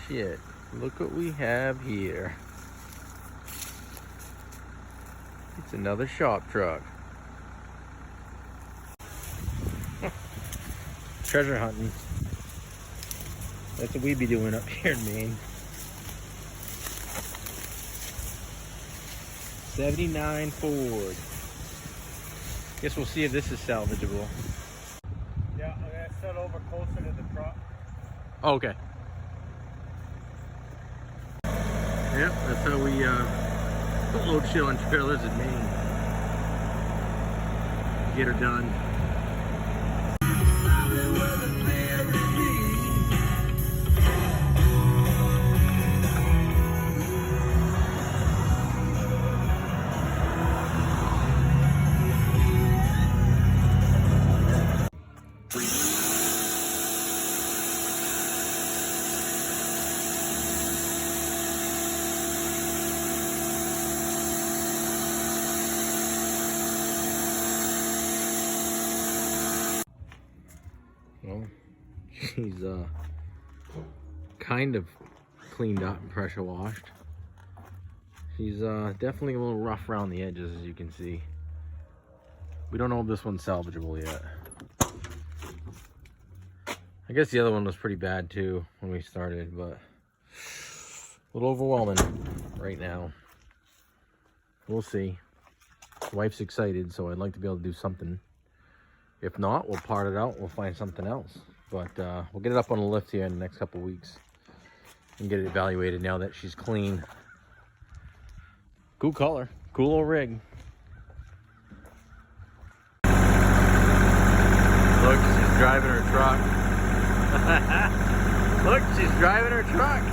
shit. Look what we have here. It's another shop truck. Treasure hunting. That's what we be doing up here in Maine. 79 Ford. Guess we'll see if this is salvageable. Yeah, I'm gonna set over closer to the truck. Oh, okay. Yep, that's how we load shit on trailers in Maine. Get her done. Well, she's kind of cleaned up and pressure washed. She's definitely a little rough around the edges, as you can see. We don't know if this one's salvageable yet. I guess the other one was pretty bad too when we started, but a little overwhelming right now. We'll see. Wife's excited, so I'd like to be able to do something. If not, we'll part it out. We'll find something else. But we'll get it up on the lift here in the next couple of weeks and get it evaluated now that she's clean. Cool color. Cool little rig. Look, she's driving her truck. Look, she's driving her truck.